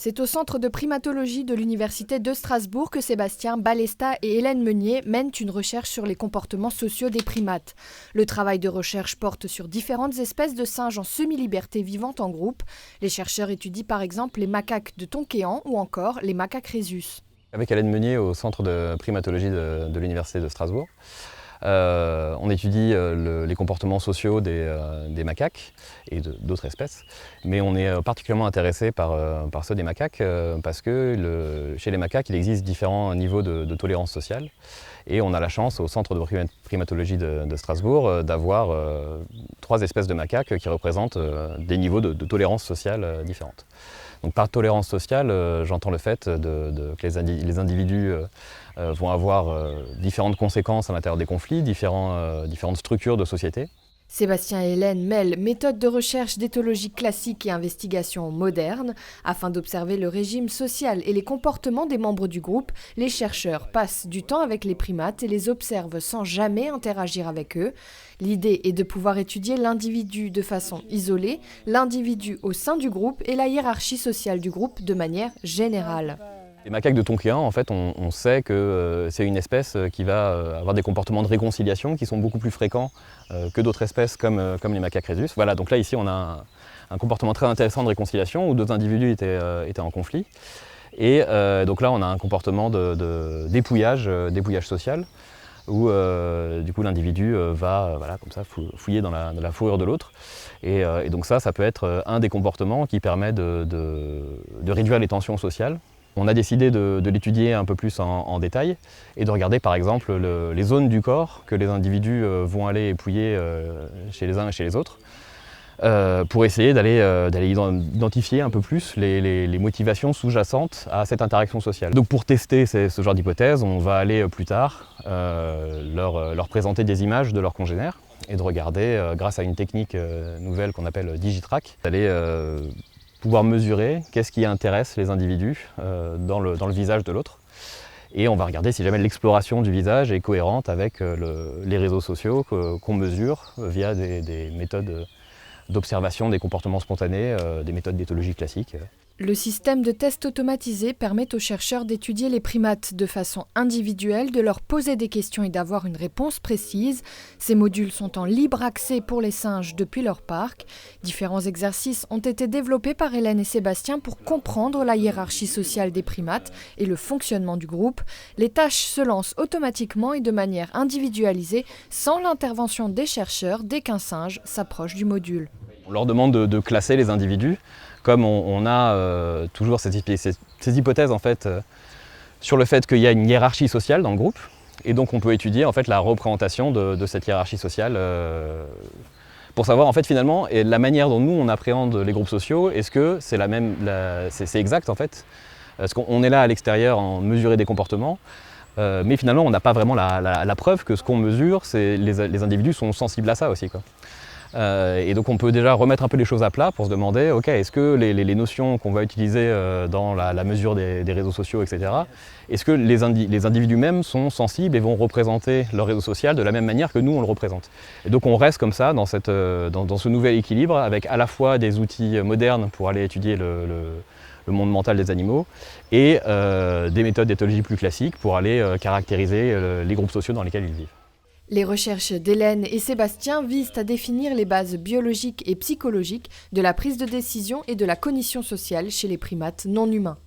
C'est au centre de primatologie de l'Université de Strasbourg que Sébastien Balesta et Hélène Meunier mènent une recherche sur les comportements sociaux des primates. Le travail de recherche porte sur différentes espèces de singes en semi-liberté vivant en groupe. Les chercheurs étudient par exemple les macaques de Tonkéan ou encore les macaques rhésus. Avec Hélène Meunier au centre de primatologie de l'Université de Strasbourg, on étudie les comportements sociaux des macaques et d'autres espèces, mais on est particulièrement intéressé par ceux des macaques parce que chez les macaques, il existe différents niveaux de tolérance sociale et on a la chance au centre de primatologie de Strasbourg d'avoir 3 espèces de macaques qui représentent des niveaux de tolérance sociale différentes. Donc par tolérance sociale, j'entends le fait que les individus vont avoir différentes conséquences à l'intérieur des conflits, différentes structures de société. Sébastien et Hélène mêlent méthodes de recherche d'éthologie classique et investigation moderne. Afin d'observer le régime social et les comportements des membres du groupe, les chercheurs passent du temps avec les primates et les observent sans jamais interagir avec eux. L'idée est de pouvoir étudier l'individu de façon isolée, l'individu au sein du groupe et la hiérarchie sociale du groupe de manière générale. Les macaques de Tonkéan, en fait, on sait que c'est une espèce qui va avoir des comportements de réconciliation qui sont beaucoup plus fréquents que d'autres espèces comme les macaques rhésus. Voilà, donc là ici on a un comportement très intéressant de réconciliation où 2 individus étaient en conflit. Et donc là on a un comportement dépouillage social où du coup l'individu va comme ça fouiller dans la fourrure de l'autre. Et donc ça peut être un des comportements qui permet de réduire les tensions sociales. On a décidé de l'étudier un peu plus en détail et de regarder par exemple les zones du corps que les individus vont aller épouiller chez les uns et chez les autres pour essayer d'aller identifier un peu plus les motivations sous-jacentes à cette interaction sociale. Donc pour tester ce genre d'hypothèse, on va aller plus tard leur présenter des images de leurs congénères et de regarder, grâce à une technique nouvelle qu'on appelle Digitrack, d'aller pouvoir mesurer qu'est-ce qui intéresse les individus dans le visage de l'autre. Et on va regarder si jamais l'exploration du visage est cohérente avec les réseaux sociaux qu'on mesure via des méthodes d'observation des comportements spontanés, des méthodes d'éthologie classiques. Le système de test automatisé permet aux chercheurs d'étudier les primates de façon individuelle, de leur poser des questions et d'avoir une réponse précise. Ces modules sont en libre accès pour les singes depuis leur parc. Différents exercices ont été développés par Hélène et Sébastien pour comprendre la hiérarchie sociale des primates et le fonctionnement du groupe. Les tâches se lancent automatiquement et de manière individualisée, sans l'intervention des chercheurs dès qu'un singe s'approche du module. On leur demande de classer les individus. Comme on a toujours ces hypothèses en fait, sur le fait qu'il y a une hiérarchie sociale dans le groupe, et donc on peut étudier en fait, la représentation de cette hiérarchie sociale pour savoir en fait, finalement et la manière dont nous on appréhende les groupes sociaux, est-ce que c'est c'est exact en fait, parce qu'on est là à l'extérieur en mesurer des comportements, mais finalement on n'a pas vraiment la preuve que ce qu'on mesure, les individus sont sensibles à ça aussi, quoi. Et donc on peut déjà remettre un peu les choses à plat pour se demander, ok, est-ce que les notions qu'on va utiliser dans la mesure des réseaux sociaux, etc., est-ce que les individus mêmes sont sensibles et vont représenter leur réseau social de la même manière que nous on le représente. Et donc on reste comme ça dans ce nouvel équilibre avec à la fois des outils modernes pour aller étudier le monde mental des animaux et des méthodes d'éthologie plus classiques pour aller caractériser les groupes sociaux dans lesquels ils vivent. Les recherches d'Hélène et Sébastien visent à définir les bases biologiques et psychologiques de la prise de décision et de la cognition sociale chez les primates non humains.